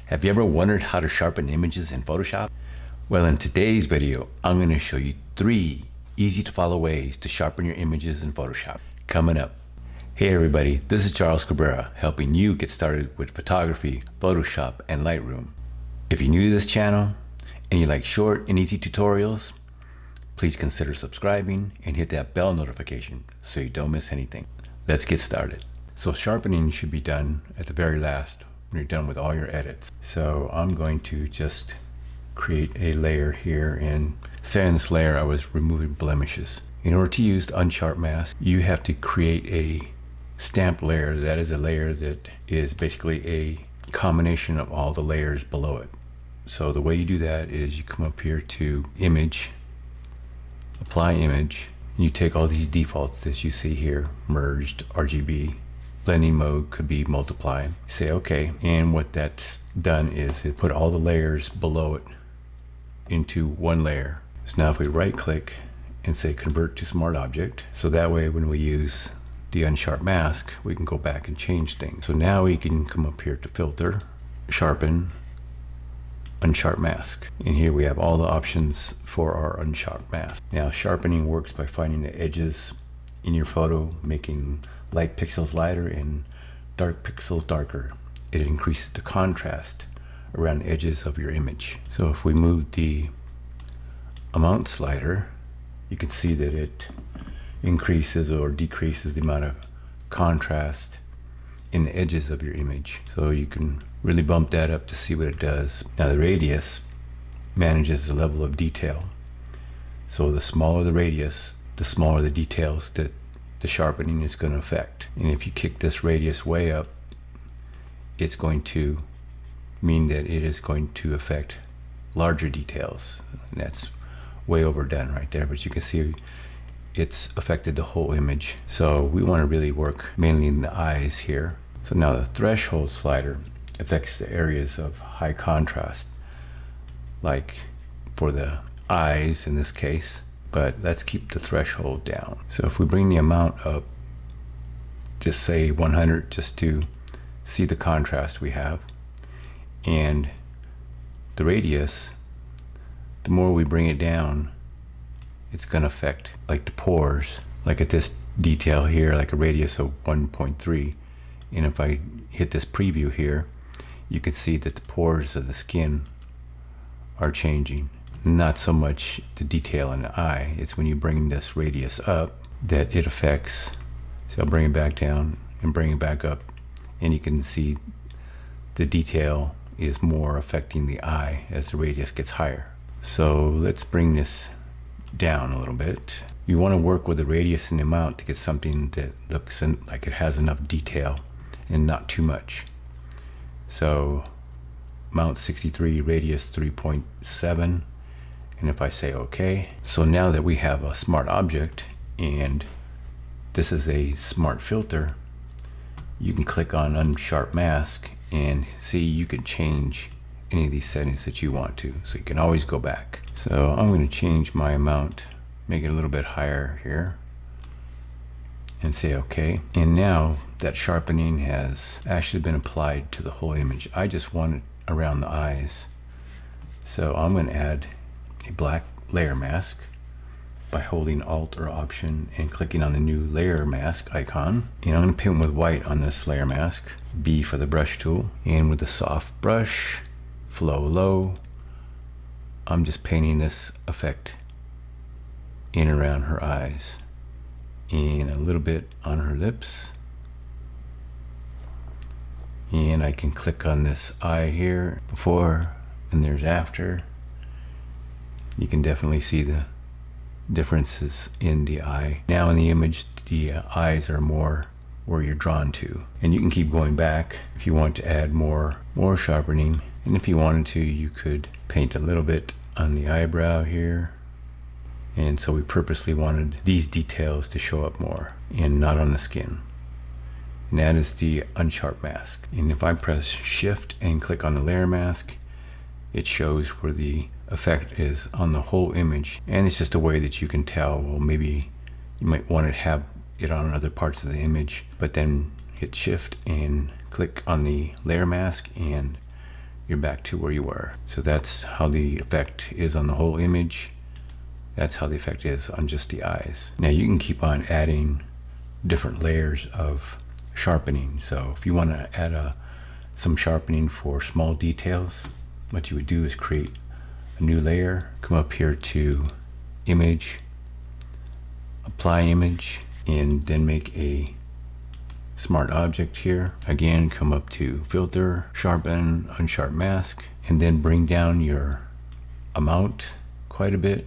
Have you ever wondered how to sharpen images in Photoshop? Well, in today's video, I'm going to show you 3 easy to follow ways to sharpen your images in Photoshop. Coming up. Hey everybody, this is Charles Cabrera, helping you get started with photography, Photoshop, and Lightroom. If you're new to this channel and you like short and easy tutorials, please consider subscribing and hit that bell notification so you don't miss anything. Let's get started. So sharpening should be done at the very last when you're done with all your edits. So I'm going to just create a layer here, and say in this layer I was removing blemishes. In order to use the Unsharp Mask, you have to create a stamped layer. That is a layer that is basically a combination of all the layers below it. So the way you do that is you come up here to Image, Apply Image, and you take all these defaults that you see here, merged, RGB, blending mode could be multiply. Say OK, and what that's done is it put all the layers below it into one layer. So now if we right click and say convert to smart object, so that way when we use the Unsharp Mask we can go back and change things. So now we can come up here to filter, sharpen, Unsharp Mask, and here we have all the options for our Unsharp Mask. Now sharpening works by finding the edges in your photo, making light pixels lighter and dark pixels darker. It increases the contrast around the edges of your image. So if we move the amount slider, you can see that it increases or decreases the amount of contrast in the edges of your image. So you can really bump that up to see what it does. Now the radius manages the level of detail. So the smaller the radius, the smaller the details that the sharpening is going to affect. And if you kick this radius way up, it's going to mean that it is going to affect larger details. And that's way overdone right there, but you can see it's affected the whole image. So we want to really work mainly in the eyes here. So now the threshold slider affects the areas of high contrast, like for the eyes in this case, but let's keep the threshold down. So if we bring the amount up, just say 100, just to see the contrast we have, and the radius, the more we bring it down, it's going to affect like the pores, like at this detail here, like a radius of 1.3. And if I hit this preview here, you can see that the pores of the skin are changing. Not so much the detail in the eye, it's when you bring this radius up that it affects. So I'll bring it back down and bring it back up, and you can see the detail is more affecting the eye as the radius gets higher. So let's bring this down a little bit. You want to work with the radius and the amount to get something that looks like it has enough detail and not too much. So amount 63, radius 3.7, and if I say OK, so now that we have a smart object and this is a smart filter, you can click on Unsharp Mask and see you can change any of these settings that you want to, so you can always go back. So I'm going to change my amount, make it a little bit higher here, and say OK. And now that sharpening has actually been applied to the whole image. I just want it around the eyes, so I'm going to add a black layer mask by holding Alt or Option and clicking on the new layer mask icon. And I'm going to paint with white on this layer mask, B for the brush tool, and with a soft brush, flow low, I'm just painting this effect in and around her eyes and a little bit on her lips. And I can click on this eye here, before and there's after. You can definitely see the differences in the eye. Now in the image, the eyes are more where you're drawn to, and you can keep going back if you want to add more sharpening. And if you wanted to, you could paint a little bit on the eyebrow here. And so we purposely wanted these details to show up more and not on the skin. And that is the Unsharp Mask. And if I press Shift and click on the layer mask, it shows where the effect is on the whole image. And it's just a way that you can tell, well, maybe you might want to have it on other parts of the image, but then hit Shift and click on the layer mask and you're back to where you were. So that's how the effect is on the whole image. That's how the effect is on just the eyes. Now you can keep on adding different layers of sharpening. So if you want to add some sharpening for small details, what you would do is create a new layer, come up here to image, apply image, and then make a smart object here. Again, come up to filter, sharpen, unsharp mask, and then bring down your amount quite a bit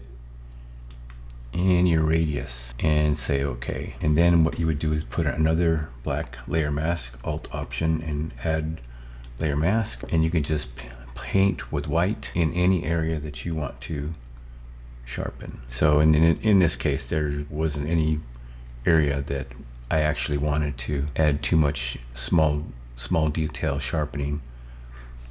and your radius and say okay. And then what you would do is put another black layer mask, Alt Option, and add layer mask, and you can just paint with white in any area that you want to sharpen. So in this case, there wasn't any area that I actually wanted to add too much small detail sharpening,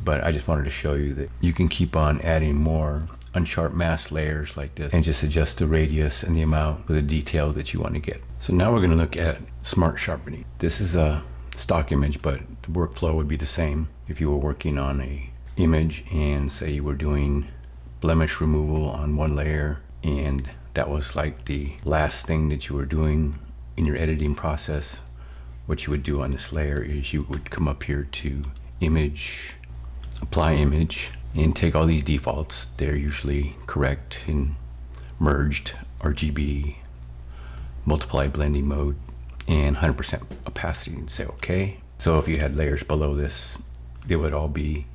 but I just wanted to show you that you can keep on adding more Unsharp Mask layers like this and just adjust the radius and the amount for the detail that you want to get. So now we're going to look at smart sharpening. This is a stock image, but the workflow would be the same if you were working on a image and say you were doing blemish removal on one layer, and that was like the last thing that you were doing in your editing process. What you would do on this layer is you would come up here to image, apply image, and take all these defaults. They're usually correct in merged, RGB, multiply blending mode, and 100% opacity, and say okay. So if you had layers below this, they would all be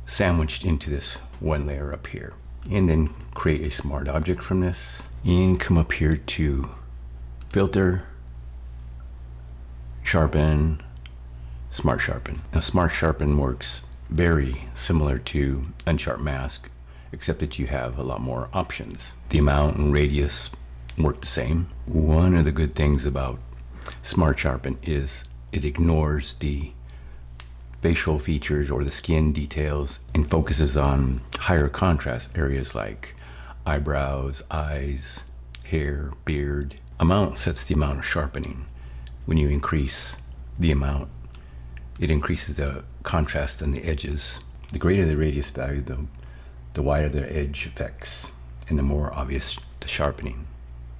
sandwiched into this one layer up here. And then create a smart object from this, and come up here to filter, sharpen, smart sharpen. Now smart sharpen works very similar to Unsharp Mask, except that you have a lot more options. The amount and radius work the same. One of the good things about smart sharpen is it ignores the facial features or the skin details and focuses on higher contrast areas like eyebrows, eyes, hair, beard. Amount sets the amount of sharpening. When you increase the amount, it increases the contrast on the edges. The greater the radius value, the wider the edge effects, and the more obvious the sharpening.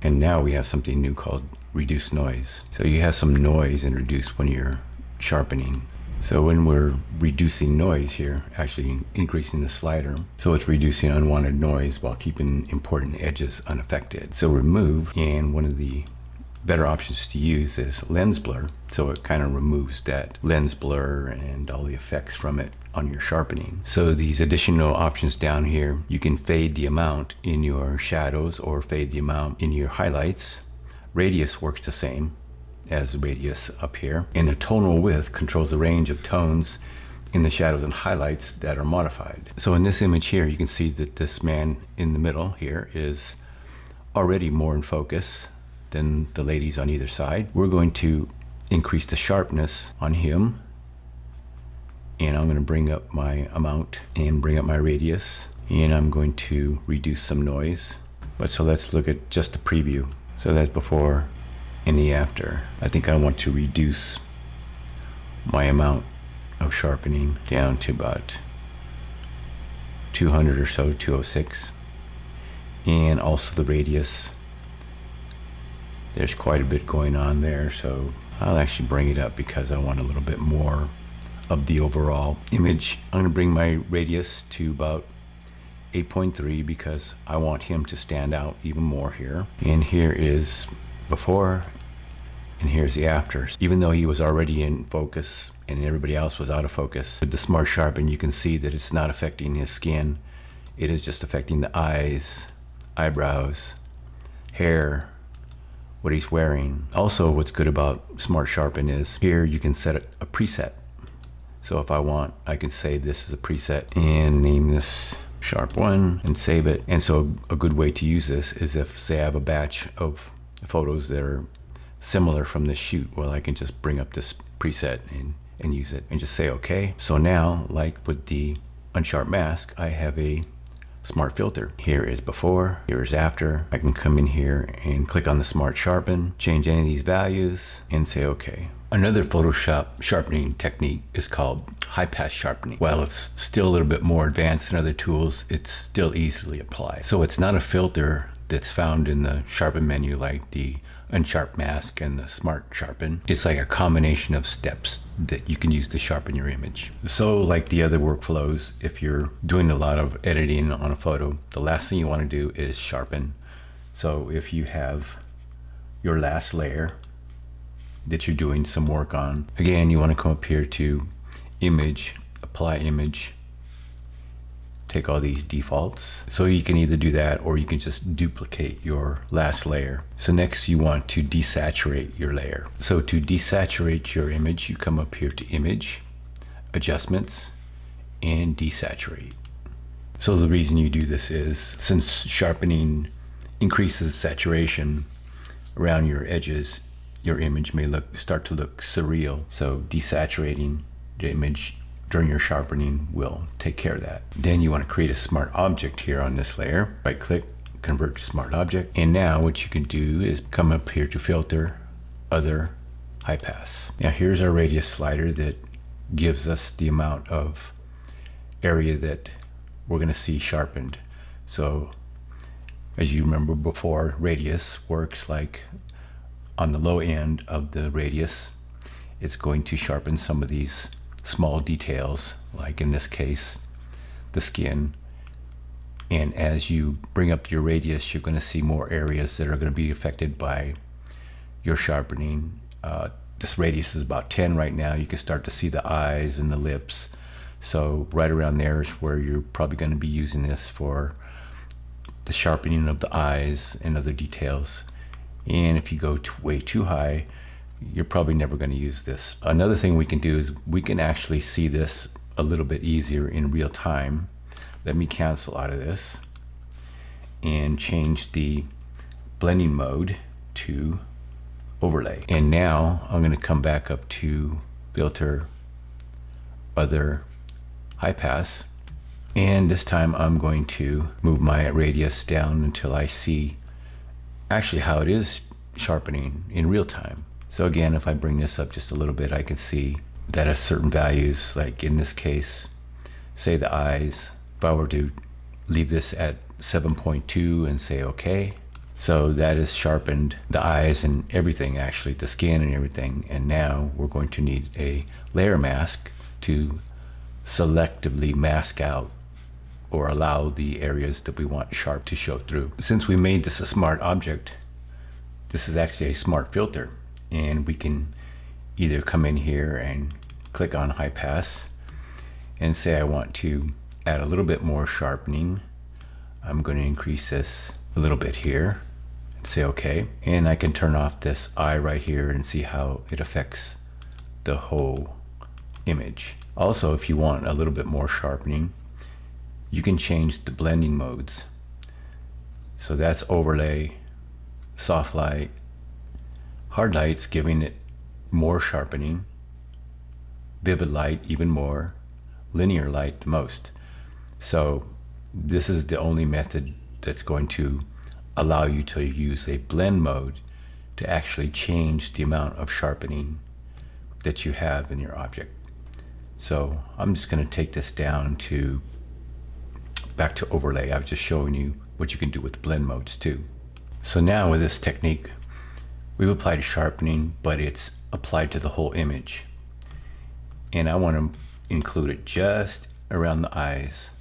And now we have something new called reduce noise. So you have some noise introduced when you're sharpening. So when we're reducing noise here, actually increasing the slider, so it's reducing unwanted noise while keeping important edges unaffected. So remove, and one of the better options to use is lens blur. So it kind of removes that lens blur and all the effects from it on your sharpening. So these additional options down here, you can fade the amount in your shadows or fade the amount in your highlights. Radius works the same as radius up here, and the tonal width controls the range of tones in the shadows and highlights that are modified. So in this image here, you can see that this man in the middle here is already more in focus than the ladies on either side. We're going to increase the sharpness on him, and I'm going to bring up my amount and bring up my radius, and I'm going to reduce some noise. But so let's look at just the preview. So that's before and the after. I think I want to reduce my amount of sharpening down to about 200 or so, 206, and also the radius. There's quite a bit going on there, so I'll actually bring it up because I want a little bit more of the overall image. I'm going to bring my radius to about 8.3 because I want him to stand out even more here. And here is before, and here's the after. Even though he was already in focus and everybody else was out of focus, with the smart sharpen you can see that it's not affecting his skin. It is just affecting the eyes, eyebrows, hair, what he's wearing. Also, what's good about smart sharpen is here you can set a preset. So if I want, I can save this as a preset and name this Sharp 1 and save it. And so a good way to use this is if, say, I have a batch of photos that are similar from this shoot, well, I can just bring up this preset and use it and just say okay. So now, like with the Unsharp Mask, I have a smart filter. Here is before, here is after. I can come in here and click on the smart sharpen, change any of these values and say okay. Another Photoshop sharpening technique is called high pass sharpening. While it's still a little bit more advanced than other tools, it's still easily applied. So it's not a filter that's found in the Sharpen menu like the Unsharp Mask and the Smart Sharpen. It's like a combination of steps that you can use to sharpen your image. So like the other workflows, if you're doing a lot of editing on a photo, the last thing you want to do is sharpen. So if you have your last layer that you're doing some work on, again, you want to come up here to Image, Apply Image, take all these defaults. So you can either do that or you can just duplicate your last layer. So next you want to desaturate your layer. So to desaturate your image, you come up here to Image, Adjustments, and Desaturate. So the reason you do this is since sharpening increases saturation around your edges, your image may start to look surreal. So desaturating the image during your sharpening will take care of that. Then you want to create a smart object here on this layer. Right click, convert to smart object. And now what you can do is come up here to filter, other, high pass. Now here's our radius slider that gives us the amount of area that we're going to see sharpened. So as you remember before, radius works like on the low end of the radius, it's going to sharpen some of these small details, like in this case, the skin. And as you bring up your radius, you're going to see more areas that are going to be affected by your sharpening. This radius is about 10 right now. You can start to see the eyes and the lips. So right around there is where you're probably going to be using this for the sharpening of the eyes and other details. And if you go way too high, you're probably never going to use this. Another thing we can do is we can actually see this a little bit easier in real time. Let me cancel out of this and change the blending mode to overlay. And now I'm going to come back up to filter, other, high pass. And this time I'm going to move my radius down until I see actually how it is sharpening in real time. So again, if I bring this up just a little bit, I can see that at certain values, like in this case, say the eyes, if I were to leave this at 7.2 and say okay, so that is sharpened the eyes and everything, actually the skin and everything. And now we're going to need a layer mask to selectively mask out or allow the areas that we want sharp to show through. Since we made this a smart object, this is actually a smart filter. And we can either come in here and click on high pass and say I want to add a little bit more sharpening. I'm going to increase this a little bit here and say okay. And I can turn off this eye right here and see how it affects the whole image. Also, if you want a little bit more sharpening, you can change the blending modes. So that's overlay, soft light, hard light's giving it more sharpening, vivid light even more, linear light the most. So this is the only method that's going to allow you to use a blend mode to actually change the amount of sharpening that you have in your object. So I'm just going to take this down to back to overlay. I was just showing you what you can do with the blend modes too. So now with this technique, we've applied sharpening, but it's applied to the whole image. And I want to include it just around the eyes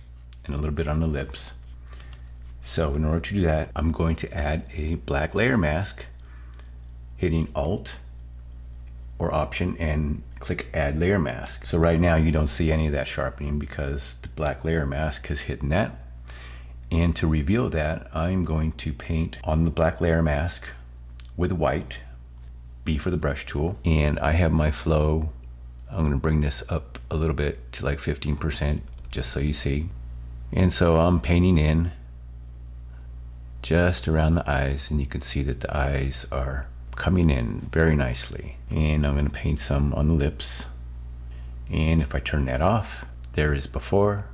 and a little bit on the lips. So in order to do that, I'm going to add a black layer mask, hitting Alt or Option and click Add Layer Mask. So right now you don't see any of that sharpening because the black layer mask has hidden that. And to reveal that, I'm going to paint on the black layer mask with white, B for the brush tool, and I have my flow. I'm going to bring this up a little bit to like 15% just so you see. And so I'm painting in just around the eyes, and you can see that the eyes are coming in very nicely. And I'm going to paint some on the lips, and if I turn that off, there is before,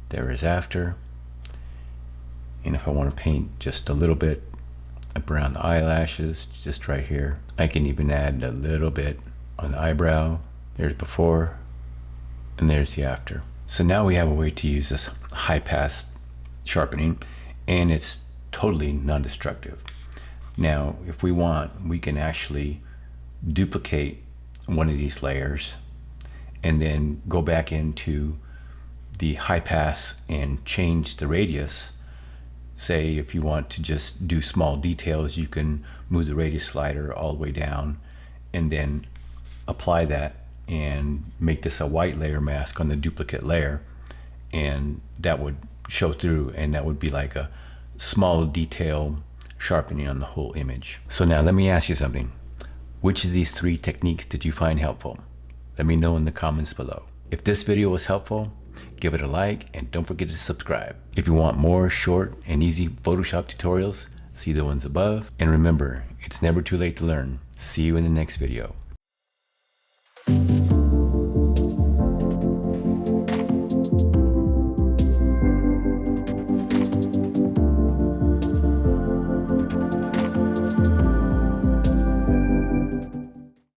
there is after. And if I want to paint just a little bit up around the eyelashes, just right here, I can even add a little bit on the eyebrow. There's before, and there's the after. So now we have a way to use this high pass sharpening, and it's totally non-destructive. Now, if we want, we can actually duplicate one of these layers and then go back into the high pass and change the radius. Say if you want to just do small details, you can move the radius slider all the way down and then apply that and make this a white layer mask on the duplicate layer, and that would show through, and that would be like a small detail sharpening on the whole image. So now let me ask you something. Which of these 3 techniques did you find helpful? Let me know in the comments below. If this video was helpful, give it a like and don't forget to subscribe. If you want more short and easy Photoshop tutorials, see the ones above. And remember, it's never too late to learn. See you in the next video.